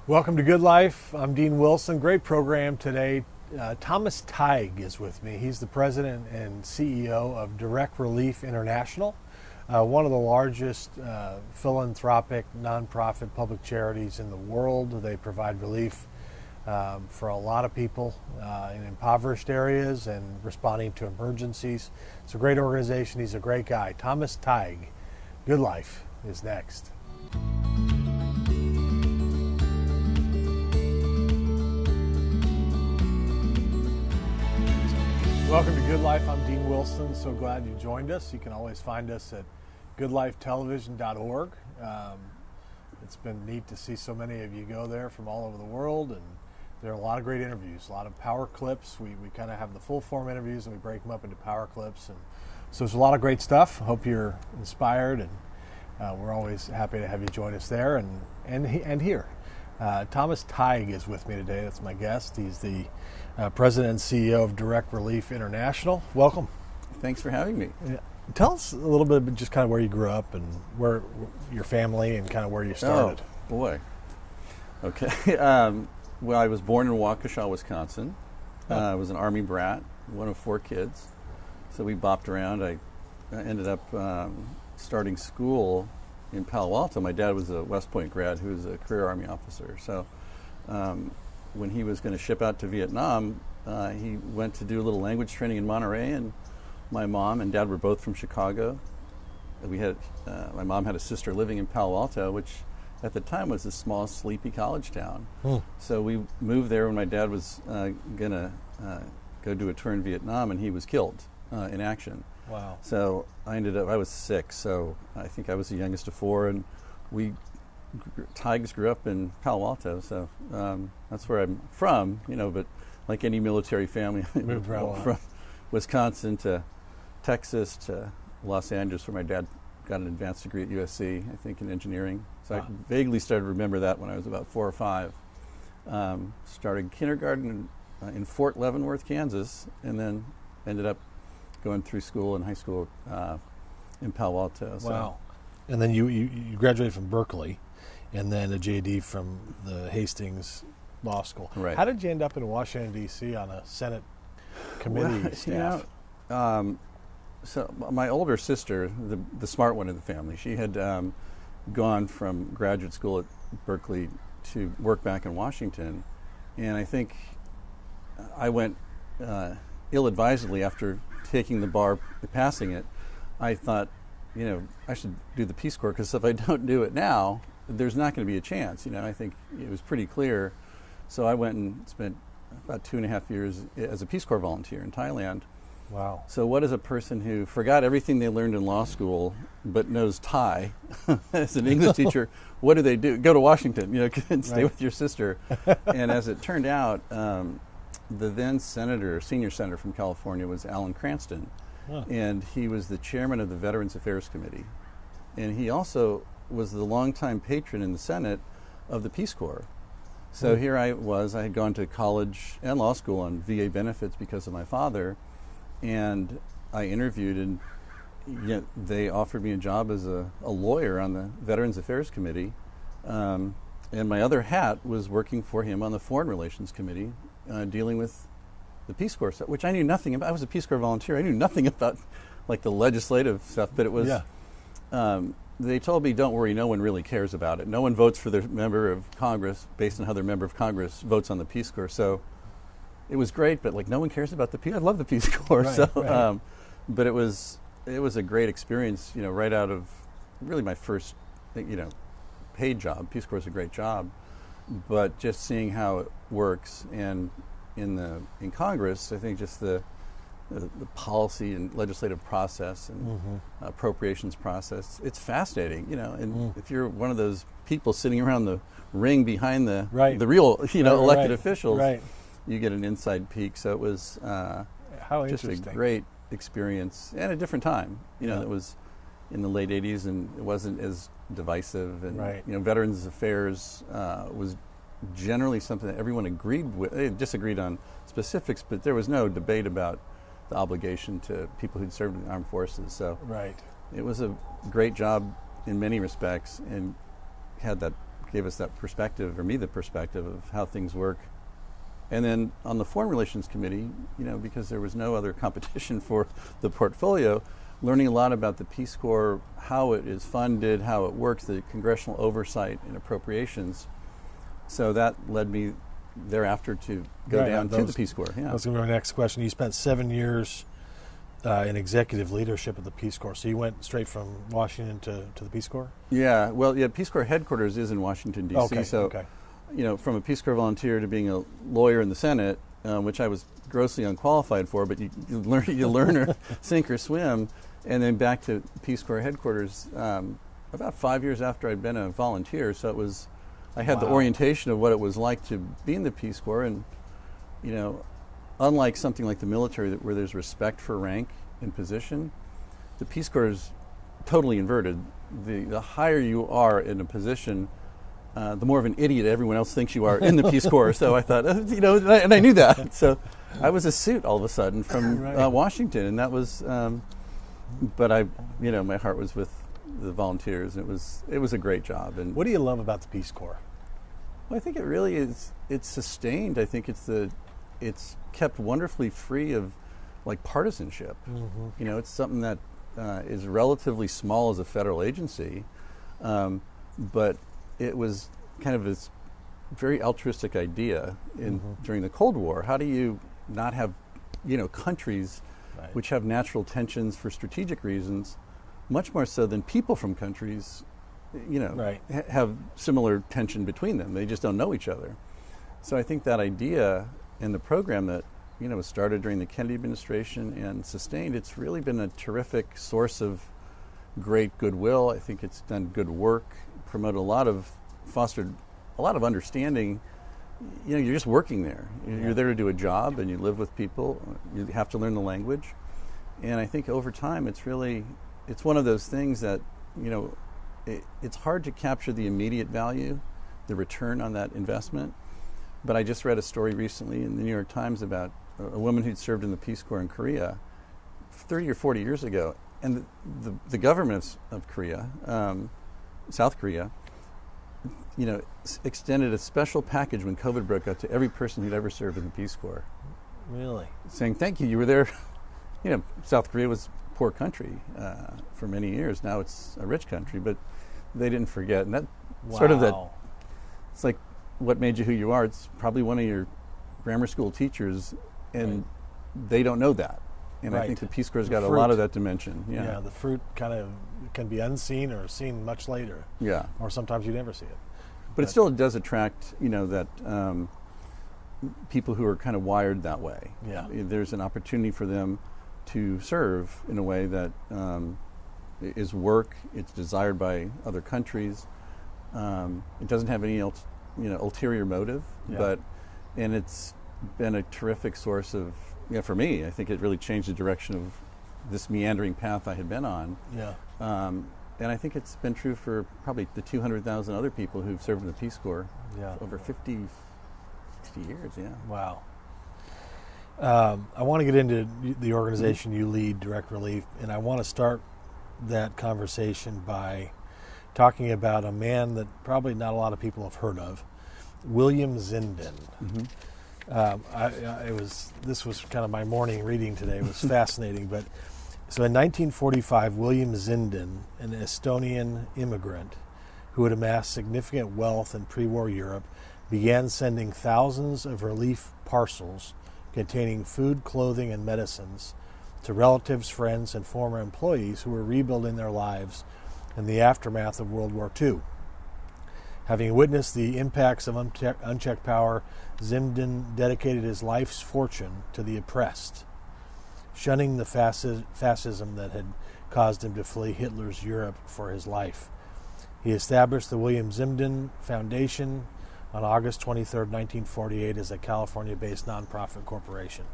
Welcome to Good Life. I'm Dean Wilson. Great program today. Thomas Tighe is with me. He's the president and CEO of Direct Relief International, one of the largest philanthropic, nonprofit public charities in the world. They provide relief for a lot of people in impoverished areas and responding to emergencies. It's a great organization. He's a great guy. Thomas Tighe. Good Life is next. Welcome to Good Life. I'm Dean Wilson. So glad you joined us. You can always find us at goodlifetelevision.org. It's been neat to see so many of you go there from all over the world, and there are a lot of great interviews, a lot of power clips. We kind of have the full form interviews and we break them up into power clips, and so there's a lot of great stuff. Hope you're inspired, and we're always happy to have you join us there and here. Thomas Tighe is with me today. That's my guest. He's the president and CEO of Direct Relief International. Welcome. Thanks for having me. Tell us a little bit about just kind of where you grew up and where your family and kind of where you started. Oh, boy. Okay. Well, I was born in Waukesha, Wisconsin. I was an Army brat, one of 4 kids. So we bopped around. I ended up starting school in Palo Alto. My dad was a West Point grad who was a career Army officer. So when he was going to ship out to Vietnam, he went to do a little language training in Monterey, and my mom and dad were both from Chicago. We had my mom had a sister living in Palo Alto, which at the time was a small, sleepy college town. So we moved there when my dad was going to go do a tour in Vietnam, and he was killed in action. Wow. So I was 6, so I think I was the youngest of 4, and Tighes grew up in Palo Alto, so that's where I'm from, but like any military family, moved around from Wisconsin to Texas to Los Angeles, where my dad got an advanced degree at USC, I think, in engineering. So I vaguely started to remember that when I was about 4 or 5. Started kindergarten in Fort Leavenworth, Kansas, and then ended up going through school and high school in Palo Alto. So. Wow. And then you graduated from Berkeley and then a JD from the Hastings Law School. Right. How did you end up in Washington, D.C. on a Senate committee staff? So my older sister, the smart one in the family, she had gone from graduate school at Berkeley to work back in Washington. And I think I went ill-advisedly after taking the bar, passing it. I thought, I should do the Peace Corps, because if I don't do it now, there's not going to be a chance. I think it was pretty clear. So I went and spent about 2.5 years as a Peace Corps volunteer in Thailand. Wow. So what is a person who forgot everything they learned in law school but knows Thai as an English teacher? What do they do? Go to Washington, and stay with your sister. And as it turned out, the then senior senator from California was Alan Cranston. And he was the chairman of the Veterans Affairs Committee. And he also was the longtime patron in the Senate of the Peace Corps. So here I had gone to college and law school on VA benefits because of my father, and I interviewed, and they offered me a job as a lawyer on the Veterans Affairs Committee. And my other hat was working for him on the Foreign Relations Committee, dealing with the Peace Corps stuff, which I knew nothing about. I was a Peace Corps volunteer. I knew nothing about like the legislative stuff, but it was, they told me, don't worry, no one really cares about it. No one votes for their member of Congress based on how their member of Congress votes on the Peace Corps. So it was great, but like no one cares about the Peace. I love the Peace Corps. Right. But it was a great experience, right out of really my first, paid job. Peace Corps is a great job, but just seeing how it works, and in Congress, I think just the policy and legislative process and appropriations process, it's fascinating, and if you're one of those people sitting around the ring behind the real, elected officials, you get an inside peek. So it was just a great experience and a different time, it was in the late 80s, and it wasn't as divisive, and Veterans Affairs was generally something that everyone agreed with. They disagreed on specifics, but there was no debate about the obligation to people who'd served in the armed forces. So it was a great job in many respects, and had that gave us that perspective, or me the perspective of how things work. And then on the Foreign Relations Committee, because there was no other competition for the portfolio, learning a lot about the Peace Corps, how it is funded, how it works, the congressional oversight and appropriations. So that led me thereafter to go down to the Peace Corps. Yeah. That was going to be my next question. You spent 7 years in executive leadership of the Peace Corps. So you went straight from Washington to the Peace Corps? Yeah. Well, Peace Corps headquarters is in Washington, D.C. From a Peace Corps volunteer to being a lawyer in the Senate, which I was grossly unqualified for, but you learn or sink or swim, and then back to Peace Corps headquarters about 5 years after I'd been a volunteer. So I had the orientation of what it was like to be in the Peace Corps, and unlike something like the military where there's respect for rank and position, the Peace Corps is totally inverted. The higher you are in a position, the more of an idiot everyone else thinks you are in the Peace Corps. So I thought, and I knew that. So I was a suit all of a sudden from Washington, and that was, but my heart was with the volunteers. And it was a great job. And what do you love about the Peace Corps? Well, I think it really is. It's sustained. I think it's kept wonderfully free of partisanship. Mm-hmm. It's something that is relatively small as a federal agency, but it was kind of this very altruistic idea during the Cold War. How do you not have, countries which have natural tensions for strategic reasons, much more so than people from countries, have similar tension between them. They just don't know each other. So I think that idea and the program that, was started during the Kennedy administration and sustained, it's really been a terrific source of great goodwill. I think it's done good work, fostered a lot of understanding. You're just working there. You're there to do a job, and you live with people. You have to learn the language. And I think over time, it's one of those things that, it's hard to capture the immediate value, the return on that investment. But I just read a story recently in the New York Times about a woman who'd served in the Peace Corps in Korea 30 or 40 years ago. And the government of Korea, South Korea, extended a special package when COVID broke out to every person who'd ever served in the Peace Corps. Really? Saying, thank you, you were there. South Korea was a poor country for many years. Now it's a rich country, but they didn't forget. And that sort of it's like what made you who you are. It's probably one of your grammar school teachers, and they don't know that. And I think the Peace Corps has got a lot of that dimension. Yeah, the fruit kind of can be unseen or seen much later. Yeah. Or sometimes you never see it. But it still does attract, that people who are kind of wired that way. Yeah. There's an opportunity for them to serve in a way that is work. It's desired by other countries. It doesn't have any ulterior motive, and it's been a terrific source of, for me, I think it really changed the direction of this meandering path I had been on. Yeah. And I think it's been true for probably the 200,000 other people who've served in the Peace Corps over 50 years, Wow. I want to get into the organization you lead, Direct Relief, and I want to start that conversation by talking about a man that probably not a lot of people have heard of, William Zinden. This was kind of my morning reading today. It was fascinating. But so in 1945, William Zinden, an Estonian immigrant who had amassed significant wealth in pre-war Europe, began sending thousands of relief parcels containing food, clothing, and medicines to relatives, friends, and former employees who were rebuilding their lives in the aftermath of World War II. Having witnessed the impacts of unchecked power, Zinden dedicated his life's fortune to the oppressed, shunning the fascism that had caused him to flee Hitler's Europe for his life. He established the William Zinden Foundation on August 23, 1948, as a California-based nonprofit corporation.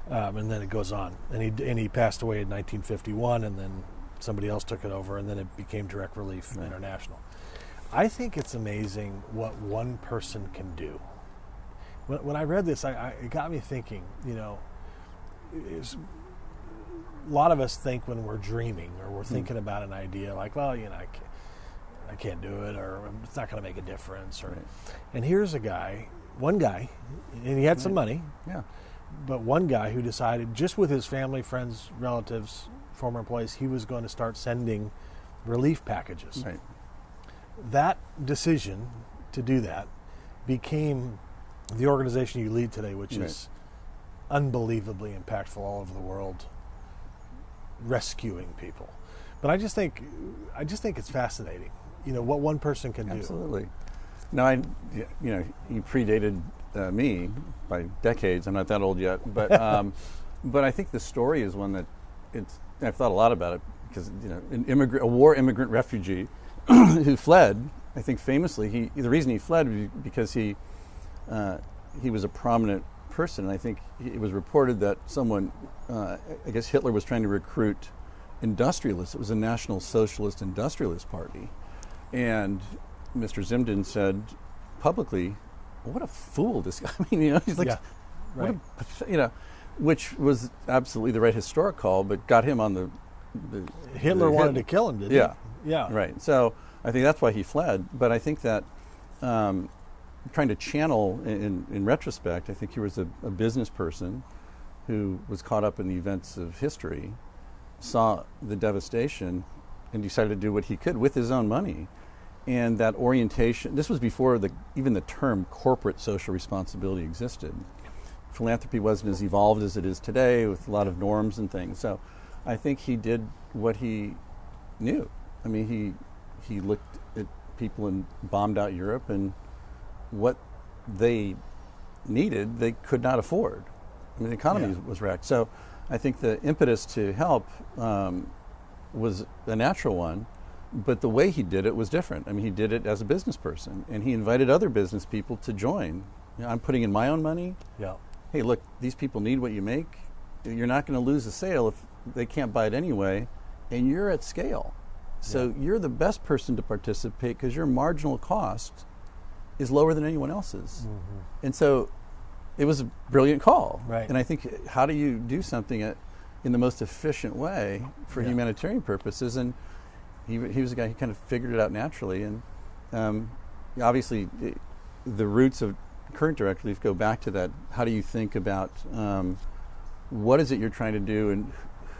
And then it goes on. And he passed away in 1951, and then somebody else took it over, and then it became Direct Relief International. I think it's amazing what one person can do. When I read this, it got me thinking, a lot of us think when we're dreaming or we're thinking about an idea, like, well, I can't do it, or it's not going to make a difference. Or, Right. And here's one guy, and he had some money, Yeah. but one guy who decided, just with his family, friends, relatives, former employees, he was going to start sending relief packages. Right. That decision to do that became the organization you lead today, which is unbelievably impactful all over the world, rescuing people. But I just think it's fascinating, what one person can do. Absolutely. No, he predated me by decades. I'm not that old yet, but but I think the story is one that I've thought a lot about it because a war immigrant refugee who fled. I think famously, the reason he fled was because he was a prominent person. And I think it was reported that someone, I guess Hitler was trying to recruit industrialists. It was a National Socialist Industrialist Party. And Mr. Zinden said publicly, "What a fool this guy!" I mean, he's like, right. Which was absolutely the right historic call, but got him on the Hitler wanted to kill him, didn't he? Yeah. Right. So I think that's why he fled. But I think that trying to channel, in retrospect, I think he was a business person who was caught up in the events of history, saw the devastation, and decided to do what he could with his own money. And that orientation, this was before even the term corporate social responsibility existed. Philanthropy wasn't as evolved as it is today with a lot of norms and things. So I think he did what he knew. I mean, he looked at people and bombed out Europe, and what they needed, they could not afford. I mean, the economy was wrecked. So I think the impetus to help was a natural one. But the way he did it was different. I mean, he did it as a business person, and he invited other business people to join. I'm putting in my own money. Yeah. Hey, look, these people need what you make. You're not going to lose a sale if they can't buy it anyway, and you're at scale. So you're the best person to participate because your marginal cost is lower than anyone else's. Mm-hmm. And so it was a brilliant call. Right. And I think, how do you do something in the most efficient way for humanitarian purposes? And he was a guy who kind of figured it out naturally. And obviously, the roots of current direct relief go back to that. How do you think about what is it you're trying to do, and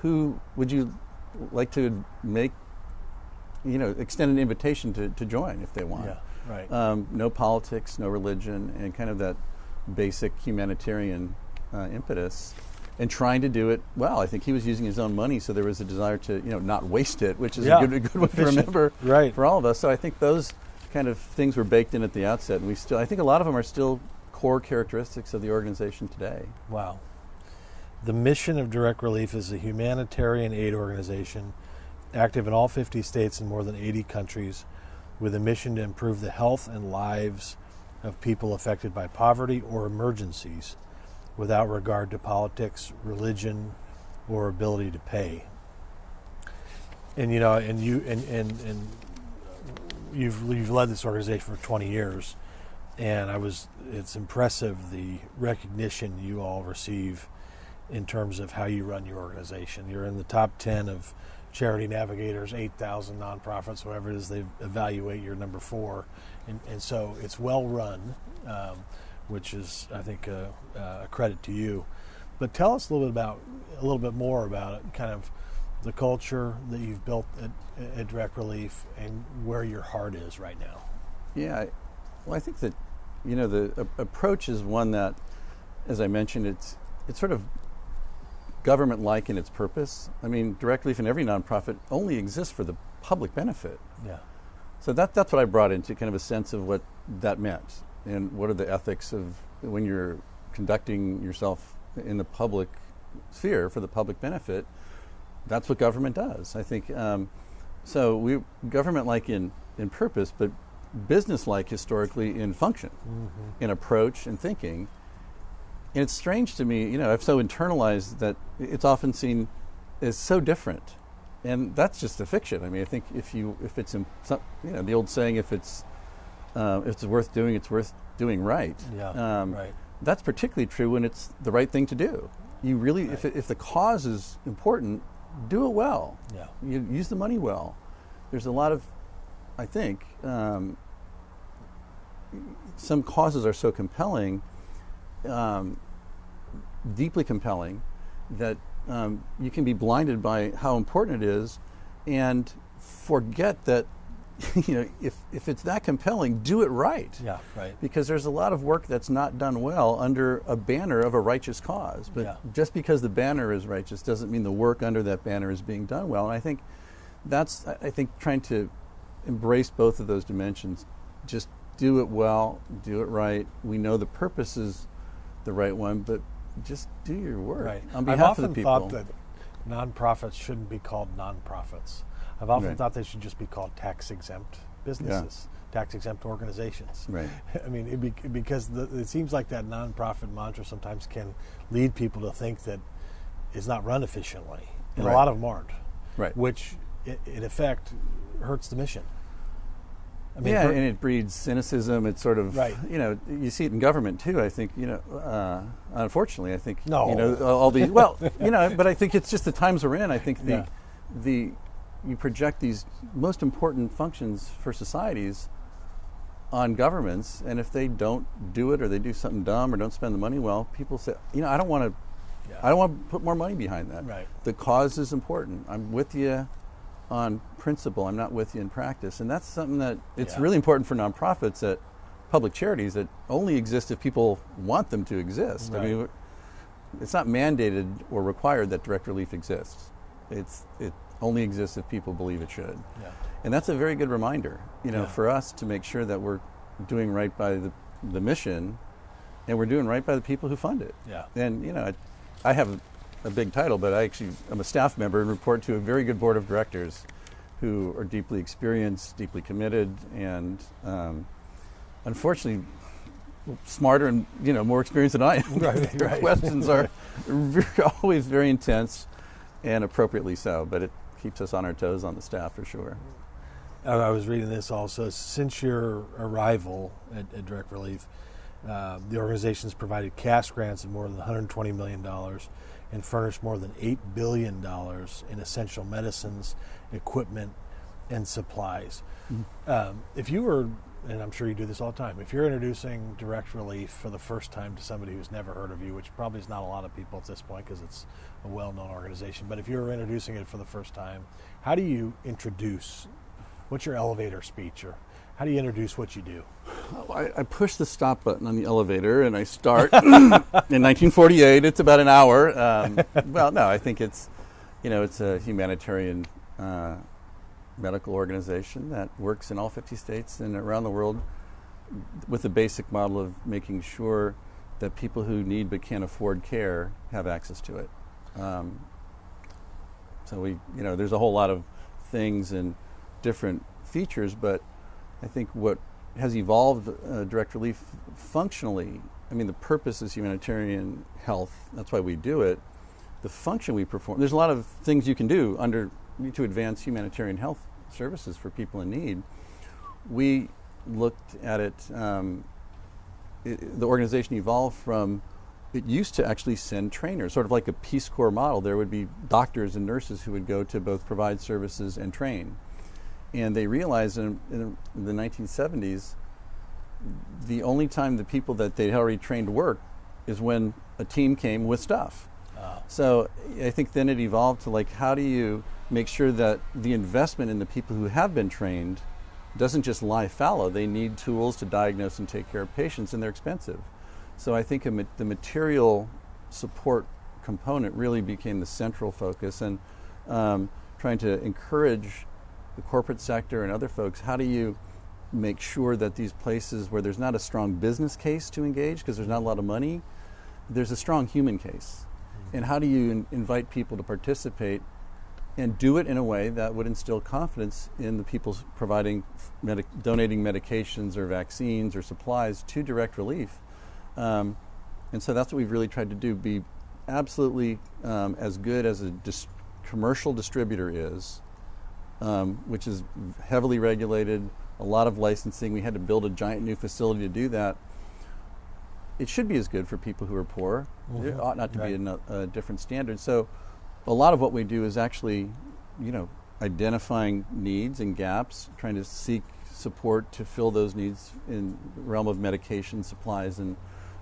who would you like to make, extend an invitation to join if they want? Yeah, right. No politics, no religion, and kind of that basic humanitarian impetus. And trying to do it well. I think he was using his own money, so there was a desire to, not waste it, which is a good one to remember for all of us. So I think those kind of things were baked in at the outset, and I think a lot of them are still core characteristics of the organization today. Wow. The mission of Direct Relief is a humanitarian aid organization active in all 50 states and more than 80 countries, with a mission to improve the health and lives of people affected by poverty or emergencies, without regard to politics, religion, or ability to pay. And you've led this organization for 20 years, and it's impressive the recognition you all receive in terms of how you run your organization. You're in the top 10 of Charity Navigator's 8,000 nonprofits, whatever it is they evaluate. You're number 4, and so it's well run. Which is, I think, a credit to you. But tell us a little bit more about it, kind of the culture that you've built at Direct Relief and where your heart is right now. Yeah, well, I think that the approach is one that, as I mentioned, it's sort of government-like in its purpose. I mean, Direct Relief and every nonprofit only exists for the public benefit. Yeah. So that's what I brought into, kind of a sense of what that meant. And what are the ethics of when you're conducting yourself in the public sphere for the public benefit? That's what government does. I think so. We government-like in purpose, but business-like historically in function, in approach and thinking. And it's strange to me. I've so internalized that it's often seen as so different, and that's just a fiction. I mean, I think if it's the old saying, if it's worth doing, it's worth doing right. Yeah, right. That's particularly true when it's the right thing to do. You really, if the cause is important, do it well. Yeah. You use the money well. There's a lot of, I think, some causes are so compelling, deeply compelling, that you can be blinded by how important it is and forget that if it's that compelling, do it right. Yeah, right. Because there's a lot of work that's not done well under a banner of a righteous cause. But just because the banner is righteous doesn't mean the work under that banner is being done well. And I think that's, trying to embrace both of those dimensions. Just do it well, do it right. We know the purpose is the right one, but just do your work Right. on behalf of the people. I've often thought that nonprofits shouldn't be called nonprofits. I've often thought they should just be called tax-exempt businesses, tax-exempt organizations. Right. I mean, because it seems like that nonprofit mantra sometimes can lead people to think that it's not run efficiently, and a lot of them aren't. Right. Which, in effect, hurts the mission. I mean, and it breeds cynicism. It's sort of, you see it in government too. I think, unfortunately, I think, all these, but I think it's just the times we're in. I think you project these most important functions for societies on governments, and if they don't do it or they do something dumb or don't spend the money well, people say, I don't want to put more money behind that. Right. The cause is important. I'm with you on principle. I'm not with you in practice. And that's something that it's really important for nonprofits, that public charities that only exist if people want them to exist. Right. I mean, it's not mandated or required that direct relief exists. It only exists if people believe it should. Yeah. And that's a very good reminder, for us to make sure that we're doing right by the mission, and we're doing right by the people who fund it. Yeah. And, I have a big title, but I'm a staff member and report to a very good board of directors who are deeply experienced, deeply committed, and unfortunately smarter and more experienced than I am. Their questions are always very intense, and appropriately so, but it keeps us on our toes on the staff for sure. I was reading this also. Since your arrival at Direct Relief, the organization has provided cash grants of more than $120 million and furnished more than $8 billion in essential medicines, equipment, and supplies. Mm-hmm. If you were, and I'm sure you do this all the time, if you're introducing Direct Relief for the first time to somebody who's never heard of you, which probably is not a lot of people at this point because it's a well-known organization, but if you were introducing it for the first time, how do you introduce? What's your elevator speech, or how do you introduce what you do? I push the stop button on the elevator and I start in 1948. It's about an hour. I think it's a humanitarian medical organization that works in all 50 states and around the world with the basic model of making sure that people who need but can't afford care have access to it. So there's a whole lot of things and different features, but I think what has evolved Direct Relief functionally, the purpose is humanitarian health. That's why we do it. The function we perform, there's a lot of things you can do to advance humanitarian health services for people in need. We looked at it, the organization evolved from, it used to actually send trainers, sort of like a Peace Corps model. There would be doctors and nurses who would go to both provide services and train. And they realized in the 1970s, the only time the people that they'd already trained work is when a team came with stuff. So I think then it evolved to how do you make sure that the investment in the people who have been trained doesn't just lie fallow. They need tools to diagnose and take care of patients, and they're expensive. So I think the material support component really became the central focus, and trying to encourage the corporate sector and other folks, how do you make sure that these places where there's not a strong business case to engage because there's not a lot of money, there's a strong human case. And how do you invite people to participate and do it in a way that would instill confidence in the people providing, donating medications or vaccines or supplies to Direct Relief. And so that's what we've really tried to do, be absolutely as good as a commercial distributor is, which is heavily regulated, a lot of licensing. We had to build a giant new facility to do that. It should be as good for people who are poor. Mm-hmm. There ought not to be a different standard. So a lot of what we do is actually, identifying needs and gaps, trying to seek support to fill those needs in the realm of medication, supplies, and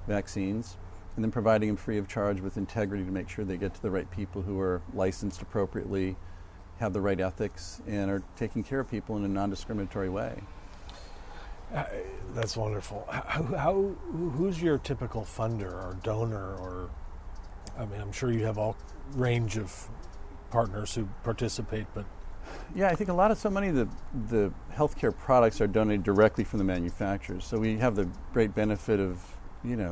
vaccines, and then providing them free of charge with integrity to make sure they get to the right people who are licensed appropriately, have the right ethics, and are taking care of people in a non-discriminatory way. That's wonderful. Who's your typical funder or donor? Or, I mean, I'm sure you have all range of partners who participate, but yeah, I think so many of the healthcare products are donated directly from the manufacturers. So we have the great benefit of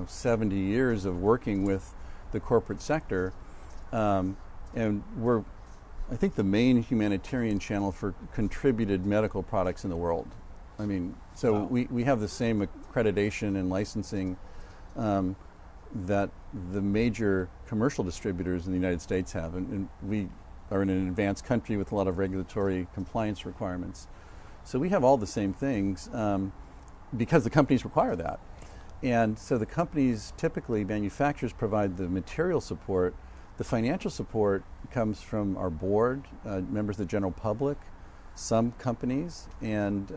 70 years of working with the corporate sector, and we're, I think, the main humanitarian channel for contributed medical products in the world. I mean, so wow. we have the same accreditation and licensing that the major commercial distributors in the United States have, and we are in an advanced country with a lot of regulatory compliance requirements. So we have all the same things because the companies require that. And so the companies, typically manufacturers, provide the material support. The financial support comes from our board, members of the general public, some companies, and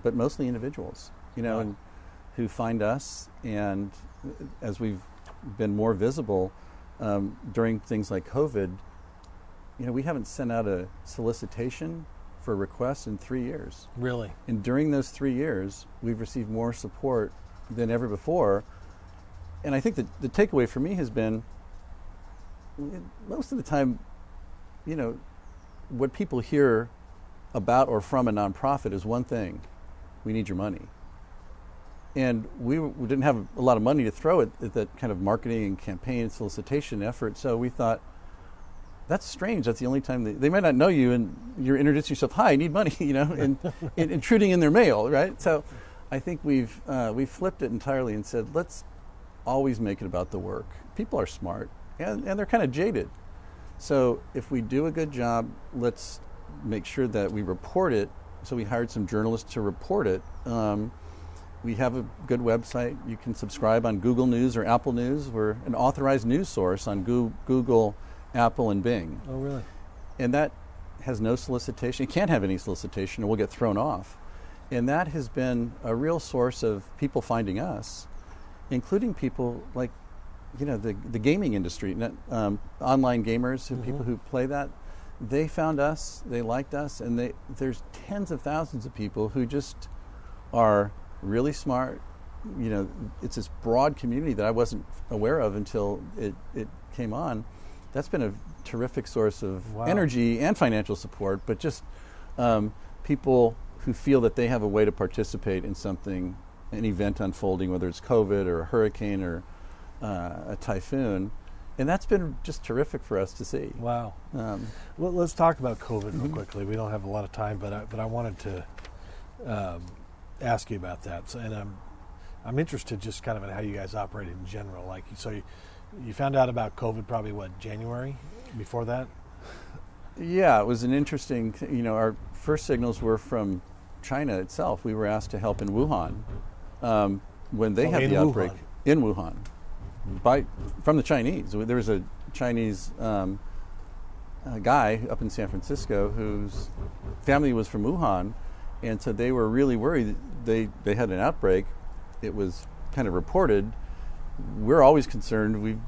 but mostly individuals, Wow. and who find us. And as we've been more visible during things like COVID, we haven't sent out a solicitation for requests in 3 years. Really? And during those 3 years, we've received more support than ever before. And I think that the takeaway for me has been, most of the time, what people hear about or from a nonprofit is one thing: we need your money. And we didn't have a lot of money to throw at that kind of marketing and campaign solicitation effort, so we thought, that's strange. That's the only time they might not know you, and you're introducing yourself. Hi, I need money, and intruding in their mail, right? So, I think we've flipped it entirely and said, let's always make it about the work. People are smart, and they're kind of jaded. So, if we do a good job, let's make sure that we report it. So we hired some journalists to report it. We have a good website. You can subscribe on Google News or Apple News. We're an authorized news source on Google, Apple, and Bing. Oh, really? And that has no solicitation. It can't have any solicitation, or we'll get thrown off. And that has been a real source of people finding us, including people like, the gaming industry, online gamers, people who play that. They found us, they liked us, and there's tens of thousands of people who just are really smart. It's this broad community that I wasn't aware of until it came on. That's been a terrific source of wow. energy and financial support, but just people who feel that they have a way to participate in something, an event unfolding, whether it's COVID or a hurricane or a typhoon. And that's been just terrific for us to see. Wow. Well, let's talk about COVID real quickly. We don't have a lot of time, but I wanted to ask you about that. So, and I'm interested just kind of in how you guys operate in general. Like, so you found out about COVID probably January? Before that? Yeah, it was an interesting. Our first signals were from China itself. We were asked to help in Wuhan when they had the outbreak in Wuhan. From the Chinese. There was a Chinese guy up in San Francisco whose family was from Wuhan, and so they were really worried. They had an outbreak. It was kind of reported. We're always concerned. We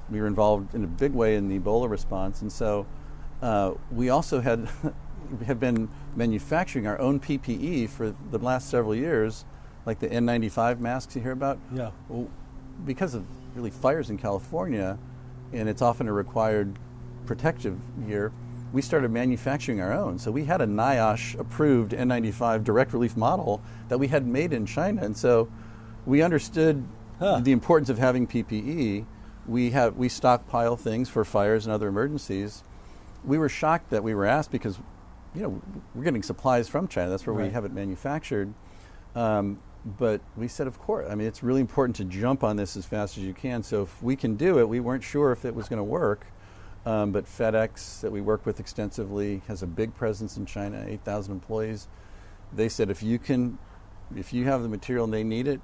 were involved in a big way in the Ebola response, and so we also have been manufacturing our own PPE for the last several years, like the N95 masks you hear about. Yeah. Well, because of really fires in California, and it's often a required protective gear, we started manufacturing our own. So we had a NIOSH approved N95 direct relief model that we had made in China, and so we understood the importance of having PPE. We stockpile things for fires and other emergencies. We were shocked that we were asked because, we're getting supplies from China. That's where we have it manufactured. But we said, of course, it's really important to jump on this as fast as you can. So if we can do it, we weren't sure if it was going to work. But FedEx, that we work with extensively, has a big presence in China, 8,000 employees. They said, if you have the material and they need it,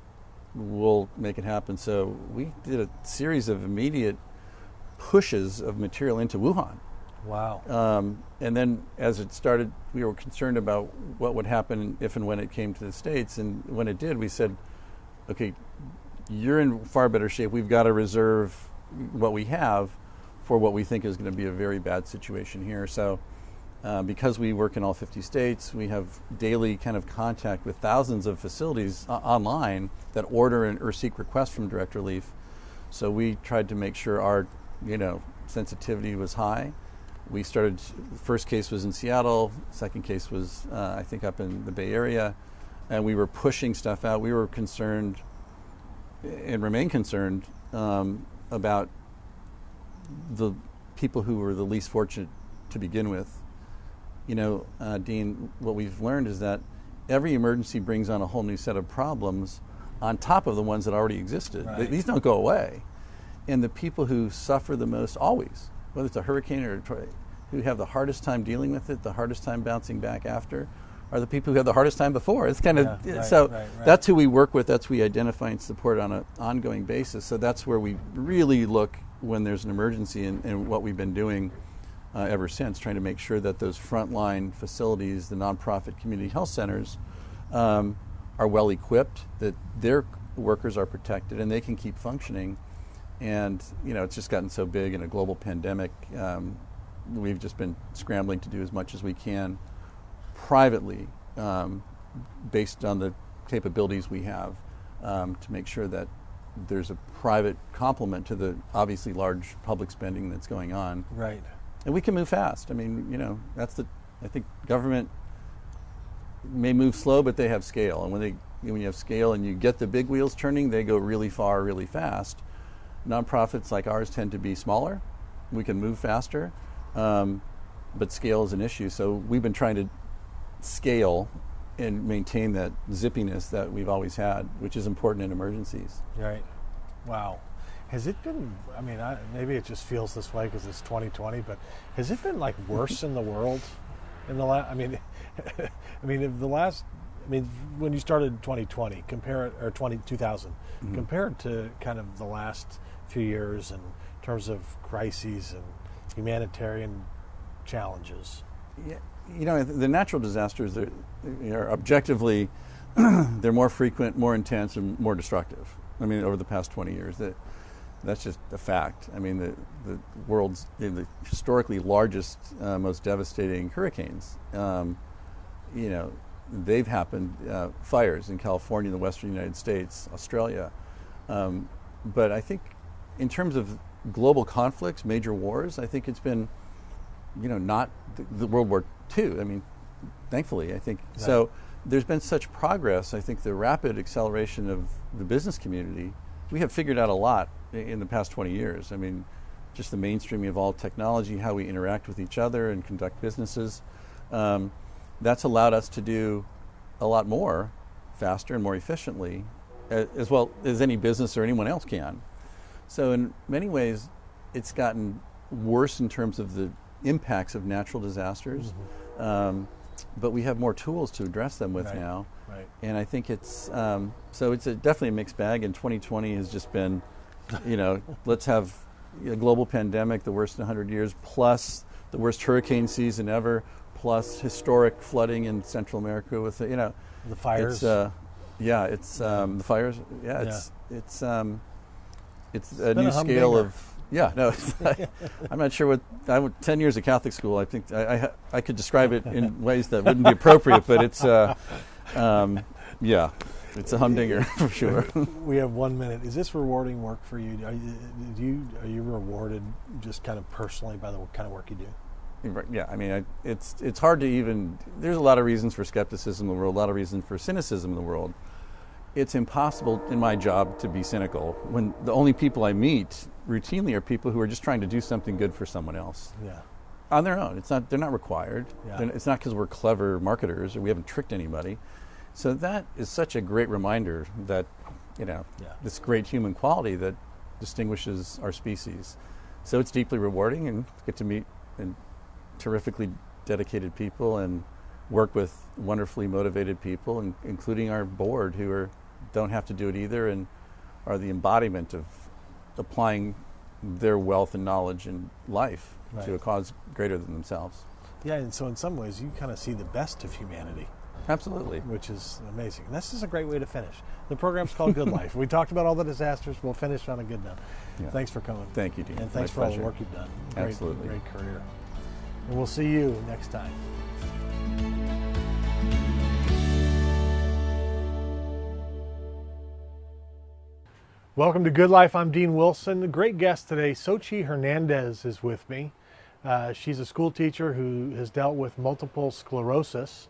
we'll make it happen. So we did a series of immediate pushes of material into Wuhan. Wow. And then as it started, we were concerned about what would happen if and when it came to the States. And when it did, we said, okay, you're in far better shape. We've got to reserve what we have for what we think is going to be a very bad situation here. So because we work in all 50 states, we have daily kind of contact with thousands of facilities online that order or seek requests from direct relief. So we tried to make sure our, sensitivity was high. We started, the first case was in Seattle, second case was, I think, up in the Bay Area, and we were pushing stuff out. We were concerned and remain concerned about the people who were the least fortunate to begin with. Dean, what we've learned is that every emergency brings on a whole new set of problems on top of the ones that already existed. Right. These don't go away. And the people who suffer the most always, whether it's a hurricane or who have the hardest time dealing with it, the hardest time bouncing back after, are the people who had the hardest time before. It's kind of, right. That's who we work with, that's who we identify and support on an ongoing basis. So that's where we really look when there's an emergency, and what we've been doing ever since, trying to make sure that those frontline facilities, the nonprofit community health centers, are well equipped, that their workers are protected and they can keep functioning. And it's just gotten so big in a global pandemic. We've just been scrambling to do as much as we can privately, based on the capabilities we have, to make sure that there's a private complement to the obviously large public spending that's going on. Right. And we can move fast. I think government may move slow, but they have scale. And when you have scale and you get the big wheels turning, they go really far, really fast. Nonprofits like ours tend to be smaller. We can move faster, but scale is an issue. So we've been trying to scale and maintain that zippiness that we've always had, which is important in emergencies. Right. Wow. Has it been, maybe it just feels this way because it's 2020, but has it been like worse in the world in the last, when you started 2020, compare it, or 2000, mm-hmm. compared to kind of the last few years in terms of crises and humanitarian challenges? Yeah, the natural disasters are objectively, they're more frequent, more intense, and more destructive. Over the past 20 years. That's just a fact. The world's the historically largest, most devastating hurricanes. They've happened, fires in California, the western United States, Australia. But I think in terms of global conflicts, major wars, I think it's been, not the World War II. Thankfully, I think. Right. So there's been such progress. I think the rapid acceleration of the business community, we have figured out a lot in the past 20 years. Just the mainstreaming of all technology, how we interact with each other and conduct businesses. That's allowed us to do a lot more faster and more efficiently, as well as any business or anyone else can. So in many ways, it's gotten worse in terms of the impacts of natural disasters, mm-hmm. But we have more tools to address them with now. Right. And I think it's, so it's definitely a mixed bag, and 2020 has just been, let's have a global pandemic, the worst in 100 years, plus the worst hurricane season ever, plus historic flooding in Central America with, the fires. The fires. It's a new scale of. Yeah, no, I'm not sure what. 10 years of Catholic school. I think I could describe it in ways that wouldn't be appropriate, but it's it's a humdinger for sure. We have 1 minute. Is this rewarding work for you? Are you rewarded just kind of personally by the kind of work you do? Yeah, it's hard to even. There's a lot of reasons for skepticism in the world, a lot of reasons for cynicism in the world. It's impossible in my job to be cynical when the only people I meet routinely are people who are just trying to do something good for someone else. Yeah. On their own. They're not required. Yeah. It's not because we're clever marketers or we haven't tricked anybody. So that is such a great reminder that, this great human quality that distinguishes our species. So it's deeply rewarding, and get to meet terrifically dedicated people and work with wonderfully motivated people, including our board, who don't have to do it either and are the embodiment of applying their wealth and knowledge in life Right. to a cause greater than themselves. Yeah, and so in some ways you kind of see the best of humanity, Absolutely. which is amazing. And this is a great way to finish. The program's called Good Life. We talked about all the disasters. We'll finish on a good note. Yeah. Thanks for coming. Thank you, Dean. And thanks My for all the pleasure. work you've done. Absolutely. Great career. And we'll see you next time. Welcome to Good Life. I'm Dean Wilson. A great guest today, Xochitl Hernandez, is with me. She's a school teacher who has dealt with multiple sclerosis,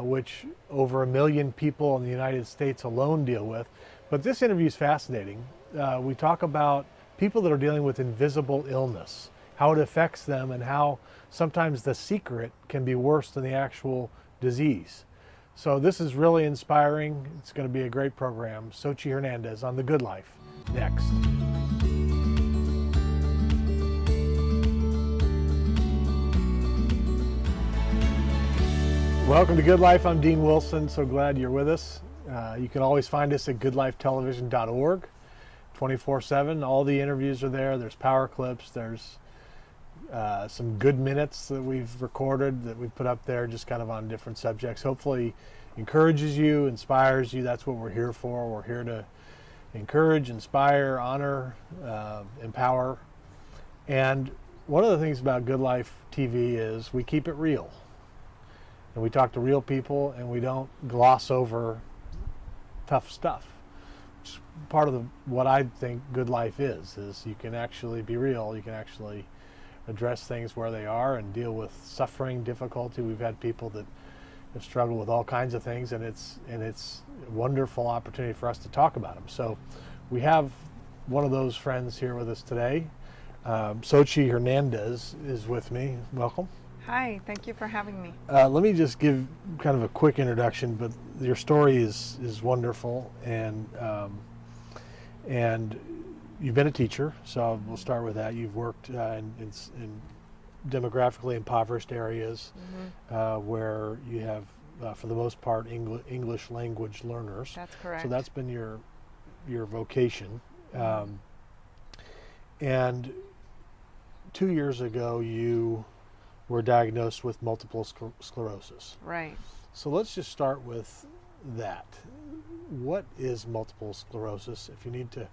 which over 1 million people in the United States alone deal with. But this interview is fascinating. We talk about people that are dealing with invisible illness, how it affects them, and how sometimes the secret can be worse than the actual disease. So this is really inspiring. It's going to be a great program. Xochitl Hernandez on The Good Life, next. Welcome to Good Life. I'm Dean Wilson. So glad you're with us. You can always find us at goodlifetelevision.org 24/7. All the interviews are there. There's power clips. There's some good minutes that we've recorded that we put up there just kind of on different subjects. Hopefully encourages you, inspires you. That's what we're here for. We're here to encourage, inspire, honor, empower. And one of the things about Good Life TV is we keep it real. And we talk to real people and we don't gloss over tough stuff. It's part of what I think Good Life is you can actually be real. You can actually address things where they are and deal with suffering, difficulty. We've had people that have struggled with all kinds of things, and it's a wonderful opportunity for us to talk about them. So we have one of those friends here with us today. Xochitl Hernandez is with me. Welcome. Hi, thank you for having me. Let me just give kind of a quick introduction, but your story is wonderful, and you've been a teacher, so we'll start with that. You've worked in demographically impoverished areas where you have, for the most part, English language learners. That's correct. So that's been your vocation. And 2 years ago, you were diagnosed with multiple sclerosis. Right. So let's just start with that. What is multiple sclerosis? If you need to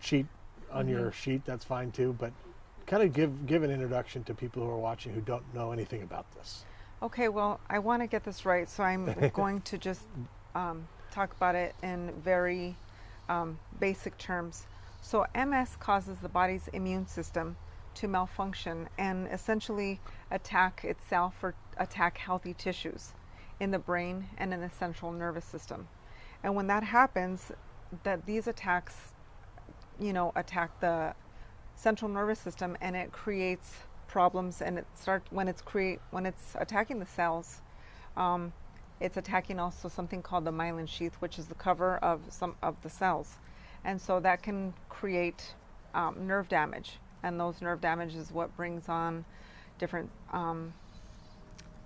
cheat on your sheet, that's fine too, but kind of give an introduction to people who are watching who don't know anything about this. Okay, well, I want to get this right, so I'm going to just talk about it in very basic terms. So MS causes the body's immune system to malfunction and essentially attack itself or attack healthy tissues in the brain and in the central nervous system. And when that happens, that these attacks, attack the central nervous system, and it creates problems. And when it's attacking the cells, it's attacking also something called the myelin sheath, which is the cover of some of the cells, and so that can create nerve damage. And those nerve damage is what brings on different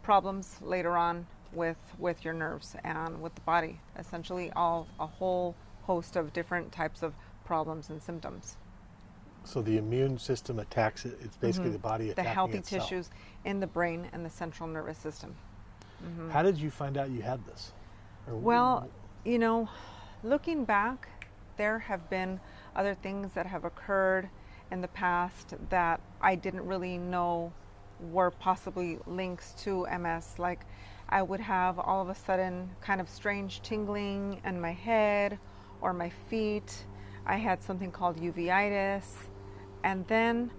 problems later on with your nerves and with the body. Essentially, a whole host of different types of problems and symptoms. So the immune system attacks it. It's basically the body attacking the healthy itself. tissues in the brain and the central nervous system. How did you find out you had this? Well, looking back, there have been other things that have occurred in the past that I didn't really know were possibly links to MS. Like, I would have all of a sudden kind of strange tingling in my head or my feet. I had something called uveitis. And then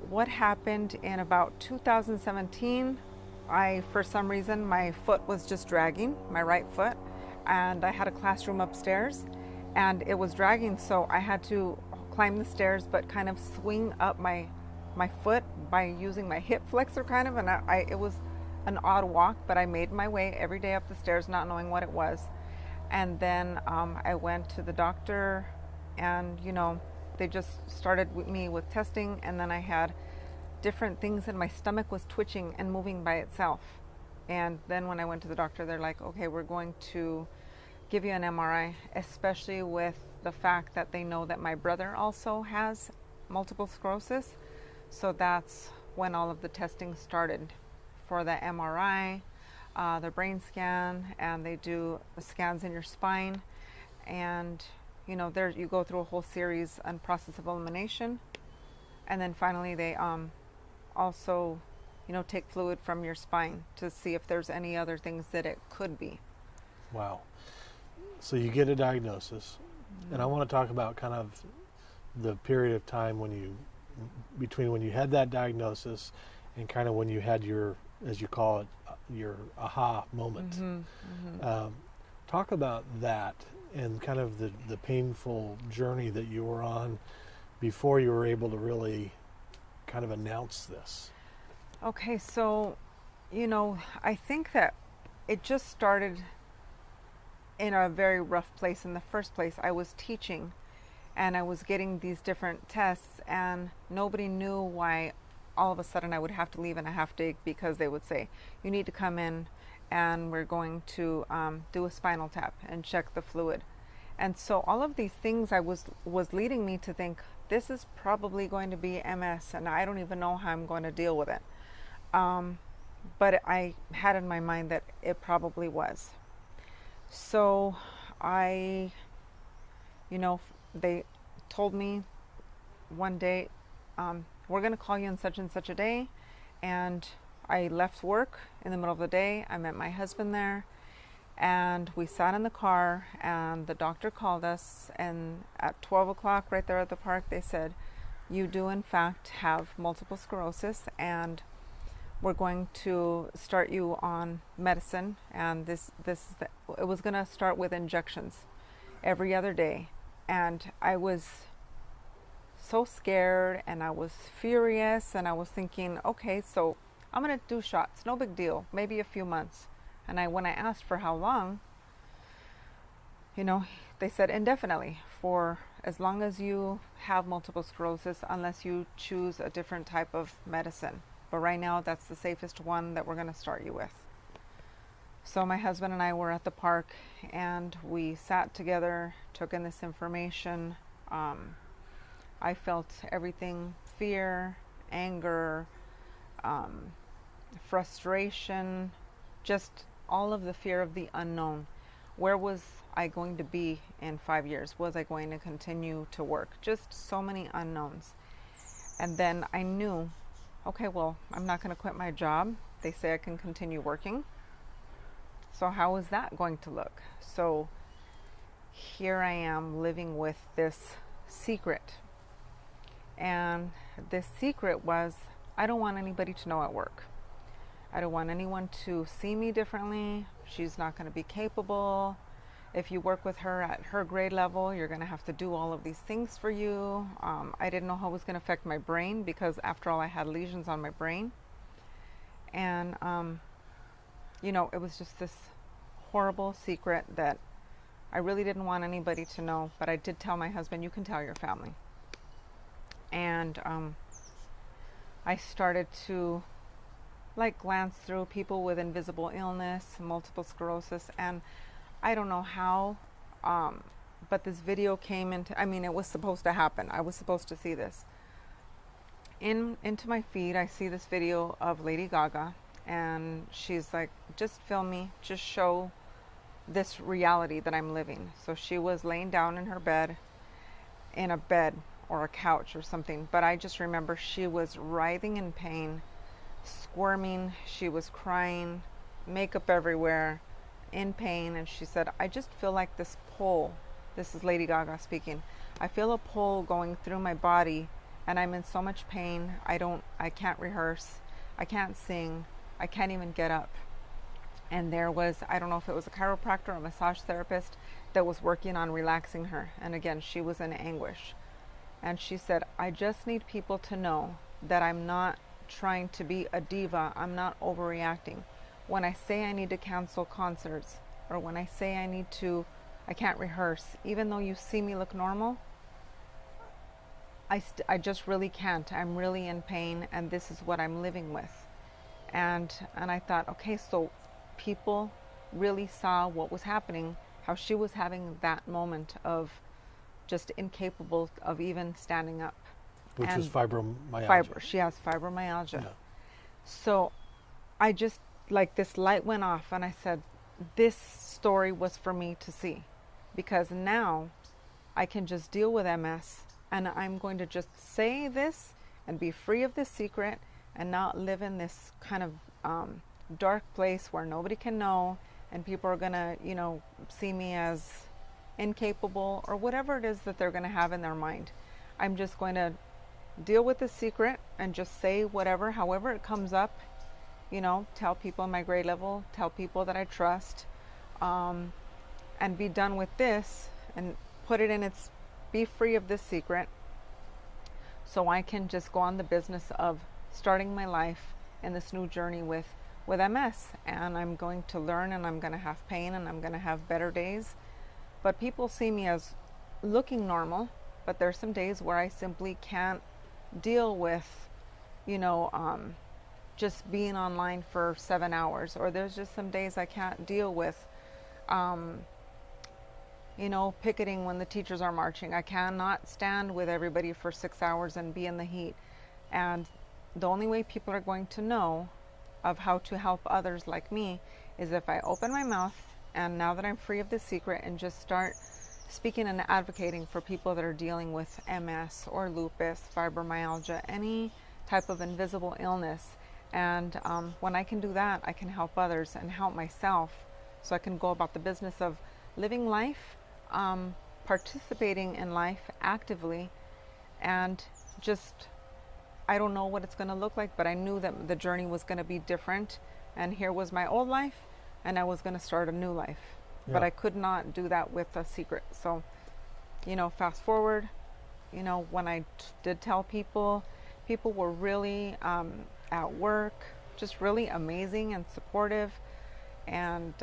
what happened in about 2017, for some reason, my foot was just dragging, my right foot, and I had a classroom upstairs and it was dragging, so I had to climb the stairs but kind of swing up my foot by using my hip flexor kind of, and it was an odd walk, but I made my way every day up the stairs not knowing what it was. And then I went to the doctor, and they just started me with testing, and then I had different things, and my stomach was twitching and moving by itself. And then when I went to the doctor, they're like, okay, we're going to give you an MRI, especially with the fact that they know that my brother also has multiple sclerosis. So that's when all of the testing started for the MRI, the brain scan, and they do scans in your spine. And, you know, there you go through a whole series and process of elimination. And then finally they also, you know, take fluid from your spine to see if there's any other things that it could be. Wow. So you get a diagnosis, and I want to talk about kind of the period of time between when you had that diagnosis and kind of when you had your, as you call it, your aha moment. Talk about that and kind of the painful journey that you were on before you were able to really kind of announce this. Okay, so, you know, I think that it just started in a very rough place. In the first place, I was teaching and I was getting these different tests, and nobody knew why all of a sudden I would have to leave in a half day, because they would say, you need to come in and we're going to do a spinal tap and check the fluid. And so all of these things was leading me to think, this is probably going to be MS, and I don't even know how I'm going to deal with it. But I had in my mind that it probably was. So I, you know, they told me one day, we're going to call you on such and such a day. And I left work in the middle of the day. I met my husband there, and we sat in the car, and the doctor called us, and at 12 o'clock right there at the park, they said, you do in fact have multiple sclerosis, and we're going to start you on medicine. And it was going to start with injections every other day. And I was so scared, and I was furious, and I was thinking, okay, so I'm going to do shots, no big deal, maybe a few months. And when I asked for how long, you know, they said indefinitely, for as long as you have multiple sclerosis, unless you choose a different type of medicine. But right now, that's the safest one that we're going to start you with. So my husband and I were at the park, and we sat together, took in this information. I felt everything: fear, anger, frustration, just all of the fear of the unknown. Where was I going to be in 5 years? Was I going to continue to work? Just so many unknowns. And then I knew, okay, well, I'm not going to quit my job. They say I can continue working. So how is that going to look? So here I am living with this secret. And this secret was, I don't want anybody to know at work. I don't want anyone to see me differently. She's not going to be capable. If you work with her at her grade level, you're going to have to do all of these things for you. I didn't know how it was going to affect my brain, because after all, I had lesions on my brain. And, you know, it was just this horrible secret that I really didn't want anybody to know. But I did tell my husband, you can tell your family. And I started to glance through people with invisible illness, multiple sclerosis, and I don't know how, but this video came into, it was supposed to happen. I was supposed to see this. Into my feed, I see this video of Lady Gaga, and she's like, just film me, just show this reality that I'm living. So she was laying down in her bed, in a bed or a couch or something, but I just remember she was writhing in pain, squirming, she was crying, makeup everywhere, in pain. And she said, I just feel like this pull, this is Lady Gaga speaking, I feel a pull going through my body, and I'm in so much pain. I can't rehearse, I can't sing, I can't even get up. And there was, I don't know if it was a chiropractor or a massage therapist that was working on relaxing her. And again, she was in anguish. And she said, I just need people to know that I'm not trying to be a diva. I'm not overreacting. When I say I need to cancel concerts, or when I say I can't rehearse, even though you see me look normal, I just really can't. I'm really in pain, and this is what I'm living with. And I thought, okay, so people really saw what was happening, how she was having that moment of just incapable of even standing up. Which was And fibromyalgia. She has fibromyalgia. Yeah. So I just, like, this light went off, and I said, this story was for me to see, because now I can just deal with MS, and I'm going to just say this and be free of this secret and not live in this kind of dark place where nobody can know, and people are going to, you know, see me as incapable or whatever it is that they're going to have in their mind. I'm just going to deal with the secret and just say whatever, however it comes up, you know, tell people in my grade level, tell people that I trust, and be done with this and put it in its, be free of this secret, so I can just go on the business of starting my life in this new journey with MS. And I'm going to learn, and I'm going to have pain, and I'm going to have better days. But people see me as looking normal, but there's some days where I simply can't deal with, you know, just being online for 7 hours, or there's just some days I can't deal with, you know, picketing when the teachers are marching. I cannot stand with everybody for 6 hours and be in the heat. And the only way people are going to know of how to help others like me is if I open my mouth, and now that I'm free of this secret, and just start speaking and advocating for people that are dealing with MS or lupus, fibromyalgia, any type of invisible illness. And when I can do that, I can help others and help myself, so I can go about the business of living life, participating in life actively, and just, I don't know what it's going to look like, but I knew that the journey was going to be different. And here was my old life, and I was going to start a new life. Yeah. But I could not do that with a secret. So, you know, fast forward, you know, when I did tell people, people were really at work, just really amazing and supportive. And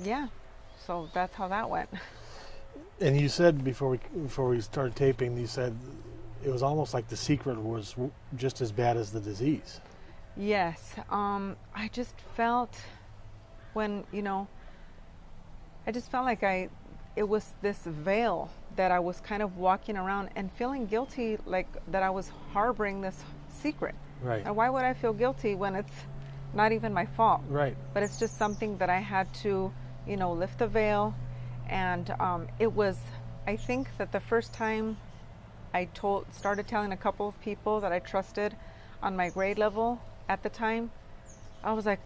yeah, so that's how that went. And you said before we started taping, you said it was almost like the secret was just as bad as the disease. Yes. I just felt when, you know, I just felt like it was this veil that I was kind of walking around and feeling guilty, like that I was harboring this secret. Right. And why would I feel guilty when it's not even my fault? Right. But it's just something that I had to, you know, lift the veil. And it was, I think that the first time I started telling a couple of people that I trusted on my grade level at the time, I was like,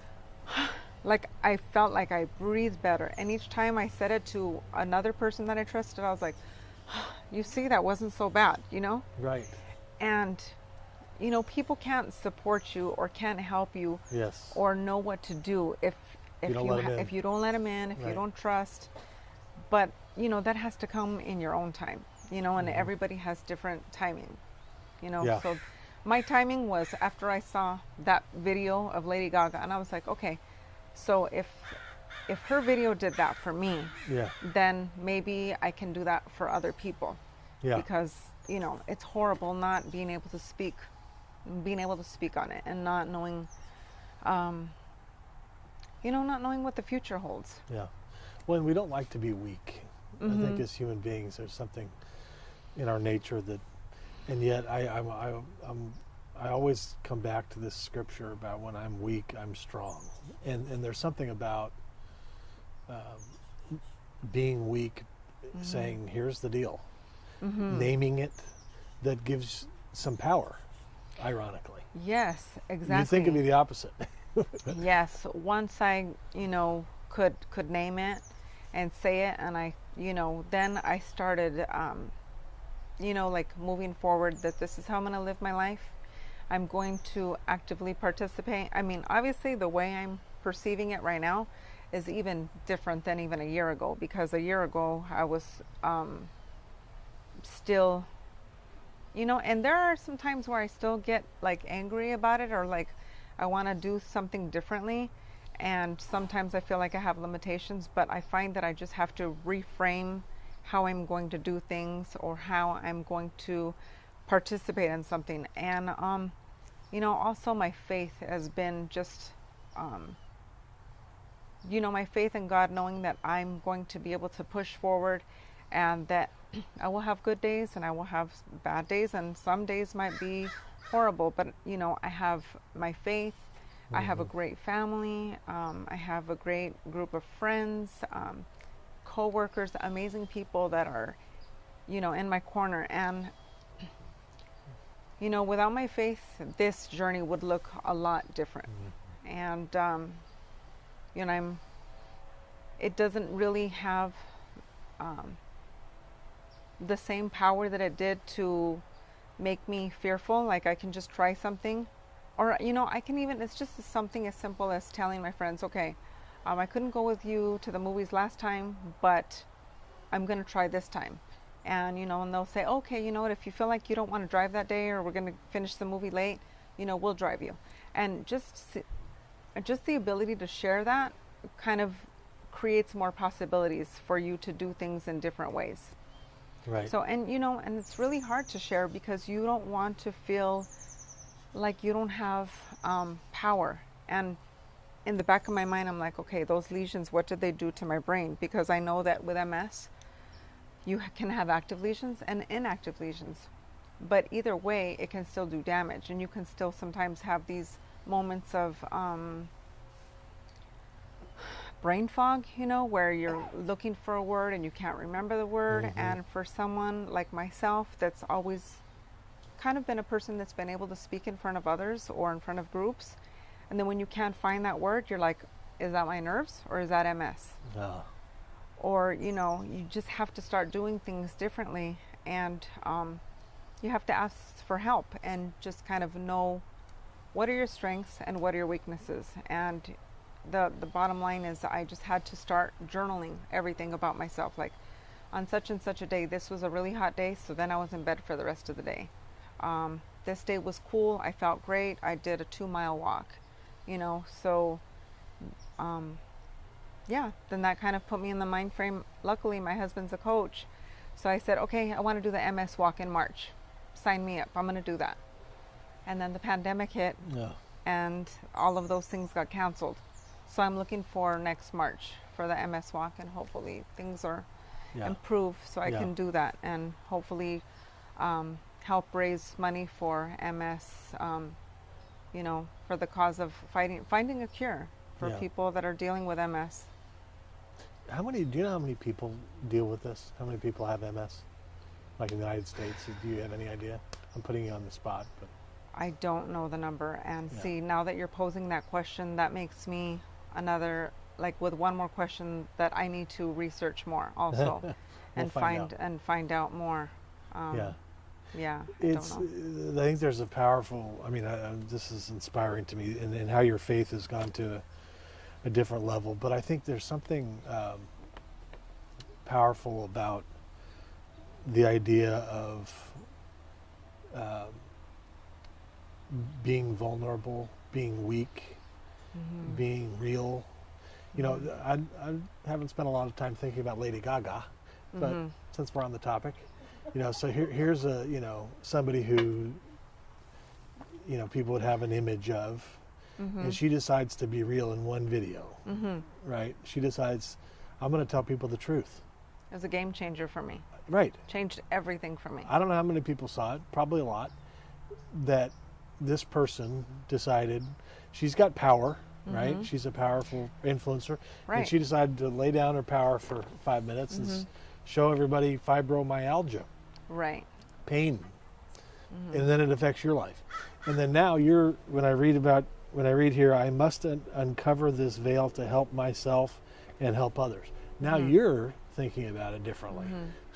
like I felt like I breathed better. And each time I said it to another person that I trusted, I was like, you see, that wasn't so bad, you know? Right. And, you know, people can't support you or can't help you. Yes. Or know what to do if you don't let them in, if you don't trust. But, you know, that has to come in your own time, you know, and everybody has different timing, you know. Yeah. So my timing was after I saw that video of Lady Gaga, and I was like, okay, so if her video did that for me, then maybe I can do that for other people. Yeah. Because, you know, it's horrible not being able to speak on it and not knowing, you know, not knowing what the future holds. Yeah. Well, we don't like to be weak. I think as human beings, there's something in our nature that, and yet I always come back to this scripture about when I'm weak, I'm strong. And there's something about being weak, saying, here's the deal, naming it, that gives some power, ironically. Yes, exactly. You think it'd be the opposite. Yes, once I, you know, could name it and say it, and I, you know, then I started, you know, like moving forward, that this is how I'm going to live my life. I'm going to actively participate. I mean, obviously the way I'm perceiving it right now is even different than even a year ago, because a year ago I was still, you know, and there are some times where I still get like angry about it, or like I want to do something differently. And sometimes I feel like I have limitations, but I find that I just have to reframe how I'm going to do things, or how I'm going to participate in something. And, you know, also my faith has been just, you know, my faith in God, knowing that I'm going to be able to push forward, and that I will have good days and I will have bad days, and some days might be horrible, but you know, I have my faith. I have a great family. I have a great group of friends, co-workers, amazing people that are, you know, in my corner. And you know, without my faith, this journey would look a lot different. And you know, it doesn't really have the same power that it did to make me fearful. Like I can just try something, or you know, I can even, it's just something as simple as telling my friends, okay, I couldn't go with you to the movies last time, but I'm gonna try this time. And you know, and they'll say, okay, you know what, if you feel like you don't want to drive that day, or we're gonna finish the movie late, you know, we'll drive you. And just the ability to share that kind of creates more possibilities for you to do things in different ways. Right. So, and you know, and it's really hard to share because you don't want to feel like you don't have power. And in the back of my mind, I'm like, okay, those lesions, what did they do to my brain? Because I know that with MS, you can have active lesions and inactive lesions. But either way, it can still do damage. And you can still sometimes have these moments of brain fog, you know, where you're looking for a word and you can't remember the word. And for someone like myself that's always kind of been a person that's been able to speak in front of others or in front of groups, and then when you can't find that word, you're like, is that my nerves or is that MS? Oh. Or, you know, you just have to start doing things differently, and you have to ask for help and just kind of know what are your strengths and what are your weaknesses. And the bottom line is I just had to start journaling everything about myself. Like on such and such a day, this was a really hot day, so then I was in bed for the rest of the day. This day was cool, I felt great, I did a 2-mile walk, you know, so yeah, then that kind of put me in the mind frame. Luckily, my husband's a coach, so I said, okay, I want to do the MS walk in March. Sign me up, I'm going to do that. And then the pandemic hit, and all of those things got canceled. So I'm looking for next March for the MS walk, and hopefully things are improved so I can do that, and hopefully help raise money for MS, you know, for the cause of finding a cure for people that are dealing with MS. Do you know how many people deal with this? How many people have MS? Like in the United States, do you have any idea? I'm putting you on the spot, but I don't know the number. And see, now that you're posing that question, that makes me like with one more question that I need to research more also and find out more. Yeah, I think there's a powerful, I mean, this is inspiring to me, and how your faith has gone to a different level. But I think there's something powerful about the idea of being vulnerable, being weak, being real. You know, I haven't spent a lot of time thinking about Lady Gaga, but since we're on the topic, you know, so here's a, you know, somebody who, you know, people would have an image of, and she decides to be real in one video, right? She decides, I'm going to tell people the truth. It was a game changer for me. Right. Changed everything for me. I don't know how many people saw it, probably a lot, that this person decided she's got power, right? She's a powerful influencer. Right. And she decided to lay down her power for 5 minutes and show everybody fibromyalgia. Right. Pain. And then it affects your life. And then now when I read here, I must uncover this veil to help myself and help others. Now you're thinking about it differently.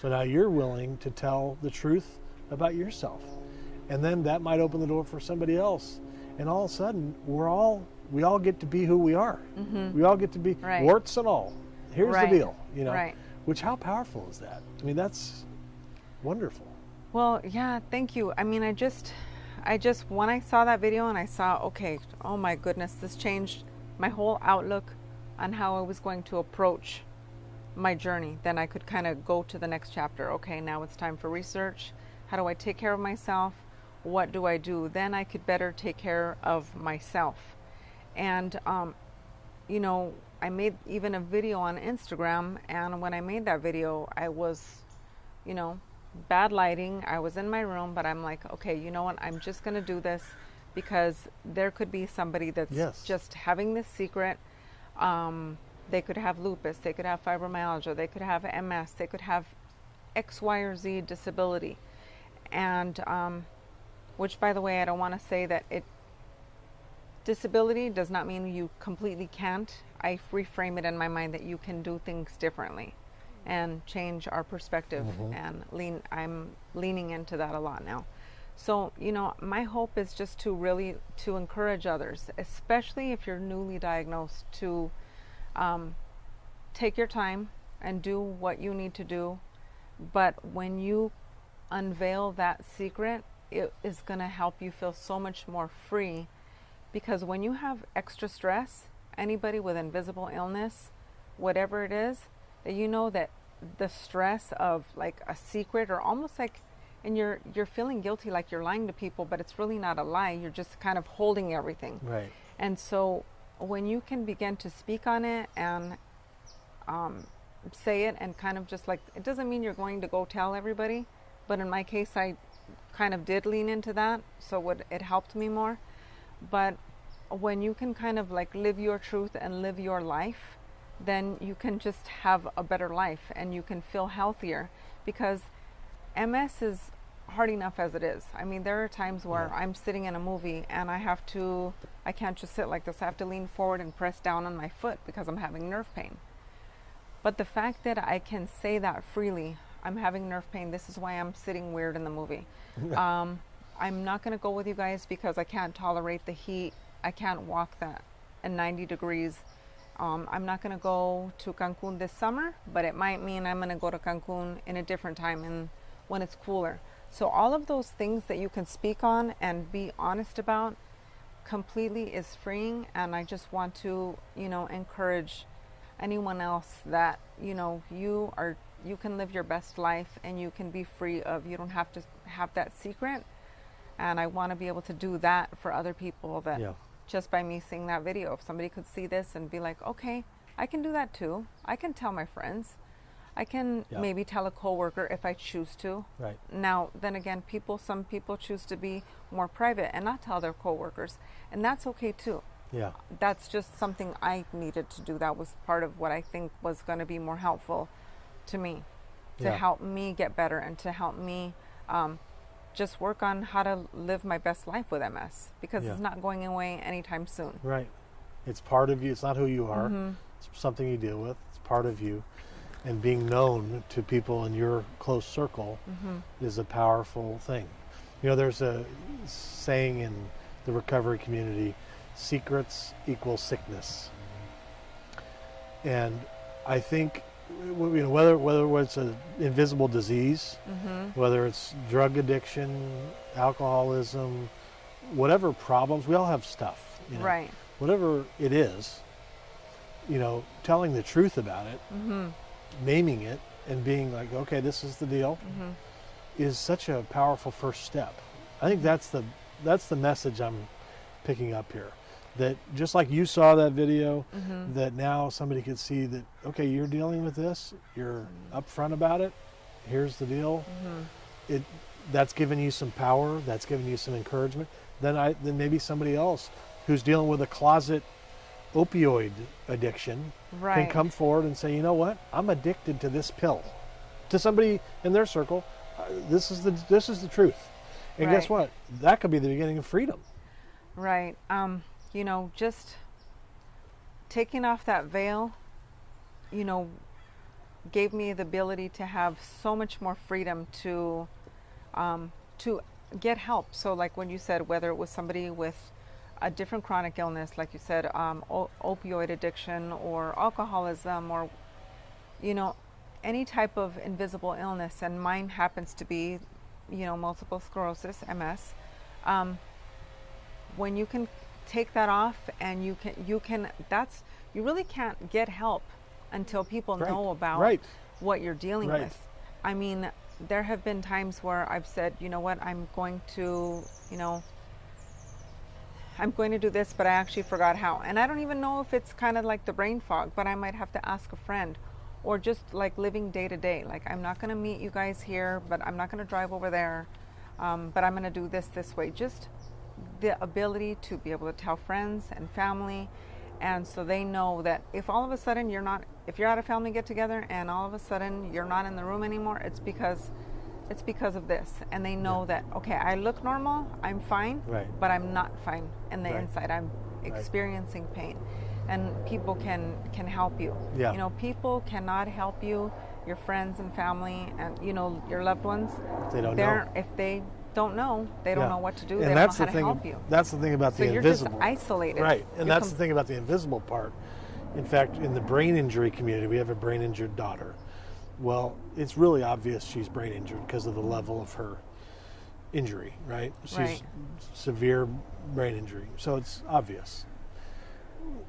So now you're willing to tell the truth about yourself. And then that might open the door for somebody else. And all of a sudden, we all get to be who we are. We all get to be warts and all. Here's the deal, you know. Which, how powerful is that? I mean, that's wonderful. Well, yeah, thank you. I mean, I just when I saw that video and I saw, okay, oh my goodness, this changed my whole outlook on how I was going to approach my journey. Then I could kind of go to the next chapter. Okay, now it's time for research. How do I take care of myself? What do I do? Then I could better take care of myself. And, you know, I made even a video on Instagram, and when I made that video, I was you know, bad lighting. I was in my room, but I'm like, okay, you know what? I'm just going to do this because there could be somebody that's Yes. just having this secret. They could have lupus, they could have fibromyalgia, they could have MS, they could have X, Y, or Z disability. And which, by the way, I don't want to say that disability does not mean you completely can't. I reframe it in my mind that you can do things differently and change our perspective. And I'm leaning into that a lot now. So, you know, my hope is just to really to encourage others, especially if you're newly diagnosed, to take your time and do what you need to do. But when you unveil that secret, it is going to help you feel so much more free, because when you have extra stress, anybody with invisible illness, whatever it is, that you know that the stress of like a secret, or almost like, and you're feeling guilty, like you're lying to people, but it's really not a lie. You're just kind of holding everything. Right. And so when you can begin to speak on it and say it, and kind of just like, it doesn't mean you're going to go tell everybody, but in my case, I kind of did lean into that, so it helped me more. But when you can kind of like live your truth and live your life, then you can just have a better life and you can feel healthier, because MS is hard enough as it is. I mean, there are times where I'm sitting in a movie and I can't just sit like this. I have to lean forward and press down on my foot because I'm having nerve pain. But the fact that I can say that freely, I'm having nerve pain, this is why I'm sitting weird in the movie. I'm not going to go with you guys because I can't tolerate the heat. I can't walk that in 90 degrees. I'm not going to go to Cancun this summer, but it might mean I'm going to go to Cancun in a different time and when it's cooler. So all of those things that you can speak on and be honest about completely is freeing. And I just want to, you know, encourage anyone else that, you know, you can live your best life and you can be free of, you don't have to have that secret. And I want to be able to do that for other people, that just by me seeing that video, if somebody could see this and be like, okay, I can do that too. I can tell my friends. I can maybe tell a coworker if I choose to. Right. Now, then again, some people choose to be more private and not tell their coworkers, and that's okay too. Yeah. That's just something I needed to do. That was part of what I think was going to be more helpful to me, to help me get better and to help me just work on how to live my best life with MS, because it's not going away anytime soon. Right. It's part of you. It's not who you are. It's something you deal with. It's part of you. And being known to people in your close circle is a powerful thing. You know, there's a saying in the recovery community, secrets equal sickness. And I think, you know, whether it's an invisible disease, whether it's drug addiction, alcoholism, whatever problems, we all have stuff. You know? Right. Whatever it is, you know, telling the truth about it, naming it, and being like, okay, this is the deal, is such a powerful first step. I think that's the message I'm picking up here. That just like you saw that video, that now somebody could see that, okay, you're dealing with this, you're upfront about it, here's the deal. That's given you some power, that's given you some encouragement. Then maybe somebody else who's dealing with a closet opioid addiction can come forward and say, you know what, I'm addicted to this pill. To somebody in their circle, this is the truth. And guess what? That could be the beginning of freedom. Right. You know, just taking off that veil, you know, gave me the ability to have so much more freedom to get help. So like when you said, whether it was somebody with a different chronic illness, like you said, opioid addiction or alcoholism, or, you know, any type of invisible illness, and mine happens to be, you know, multiple sclerosis, MS. When you can take that off, and you really can't get help until people know about what you're dealing with. I mean, there have been times where I've said, you know what, I'm going to do this, but I actually forgot how. And I don't even know if it's kind of like the brain fog, but I might have to ask a friend, or just like living day to day. Like, I'm not going to meet you guys here, but I'm not going to drive over there, but I'm going to do this way. Just the ability to be able to tell friends and family, and so they know that if all of a sudden if you're at a family get together and all of a sudden you're not in the room anymore, it's because of this, and they know that, okay, I look normal, I'm fine, but I'm not fine in the inside. I'm experiencing pain, and people can help you. Yeah. You know, people cannot help you, your friends and family, and you know, your loved ones. If they don't know. If they don't know, they don't know what to do. And they that's don't know the how thing. to help you. That's the thing about So the you're invisible. just isolated. Right, and You're that's the thing about the invisible part. In fact, in the brain injury community, we have a brain injured daughter. Well, it's really obvious she's brain injured because of the level of her injury, right? She's severe brain injury, so it's obvious.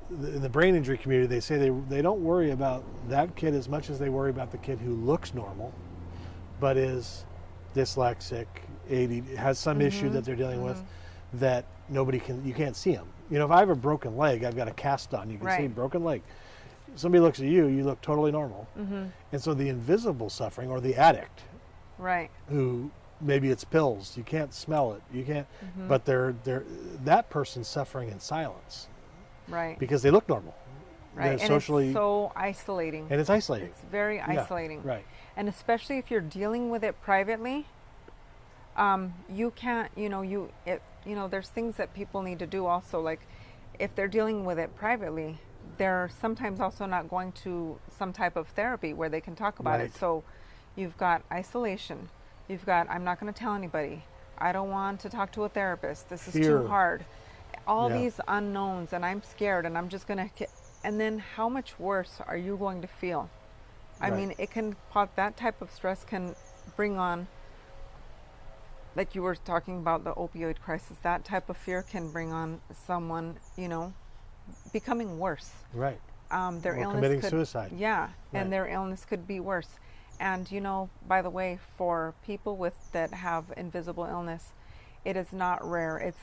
In the brain injury community, they say they don't worry about that kid as much as they worry about the kid who looks normal, but is dyslexic, ADD, has some issue that they're dealing with that you can't see them. You know, if I have a broken leg, I've got a cast on, you can see a broken leg. Somebody looks at you look totally normal. And so the invisible suffering, or the addict, who maybe it's pills, you can't smell it, you can't, but that person's suffering in silence. Because they look normal. They're And socially, it's so isolating. and it's isolating. It's very isolating. Right. And especially if you're dealing with it privately, you can't, there's things that people need to do also. Like, if they're dealing with it privately, they're sometimes also not going to some type of therapy where they can talk about it. So you've got isolation. You've got, I'm not going to tell anybody. I don't want to talk to a therapist. This is too hard. All these unknowns, and I'm scared, and I'm just going to get, and then how much worse are you going to feel? I mean, it can, that type of stress can bring on, like you were talking about the opioid crisis, that type of fear can bring on someone, becoming worse. Right. Their or illness committing could, suicide. Yeah, and their illness could be worse. And by the way, for people that have invisible illness, it is not rare. It's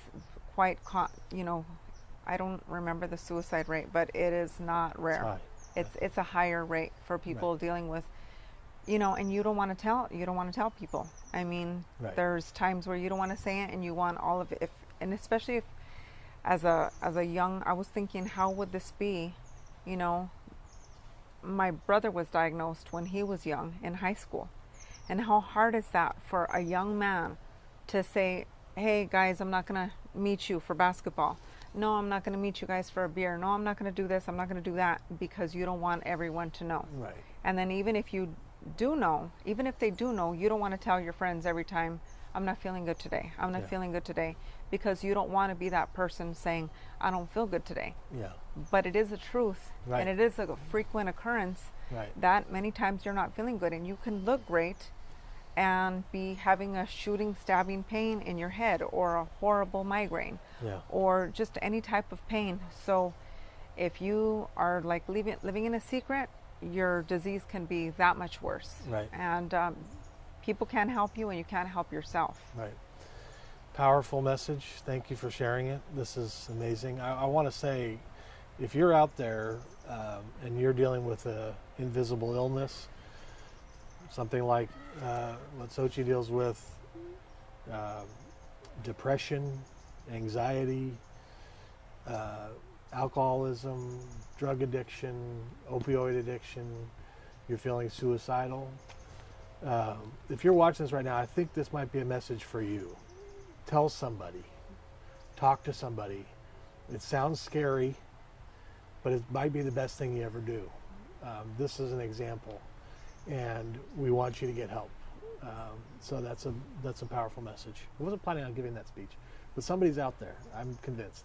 quite, I don't remember the suicide rate, but it is not rare. It's a higher rate for people dealing with, and you don't want to tell people. I mean, there's times where you don't want to say it, and you want all of it. And especially if, as a young, I was thinking, how would this be? My brother was diagnosed when he was young in high school, and how hard is that for a young man to say, hey guys, I'm not going to meet you for basketball. No, I'm not going to meet you guys for a beer. No, I'm not going to do this. I'm not going to do that, because you don't want everyone to know. Right. And then even if you do know, even if they do know, you don't want to tell your friends every time, I'm not feeling good today. I'm not feeling good today, because you don't want to be that person saying, I don't feel good today. Yeah. But it is a truth, and it is a frequent occurrence that many times you're not feeling good, and you can look great and be having a shooting, stabbing pain in your head, or a horrible migraine, or just any type of pain. So if you are like living in a secret, your disease can be that much worse. Right. And people can't help you, and you can't help yourself. Right. Powerful message. Thank you for sharing it. This is amazing. I want to say, if you're out there and you're dealing with an invisible illness, something like what Xochitl deals with, depression, anxiety, alcoholism, drug addiction, opioid addiction, you're feeling suicidal. If you're watching this right now, I think this might be a message for you. Tell somebody. Talk to somebody. It sounds scary, but it might be the best thing you ever do. This is an example, and we want you to get help. So that's a powerful message. I wasn't planning on giving that speech, but somebody's out there. I'm convinced.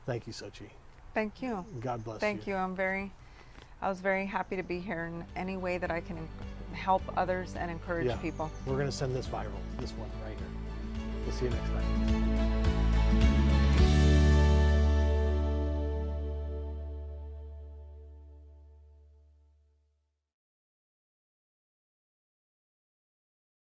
Thank you, Xochitl. Thank you. God bless you. Thank you. I was very happy to be here in any way that I can help others and encourage people. We're going to send this viral, this one right here. We'll see you next time.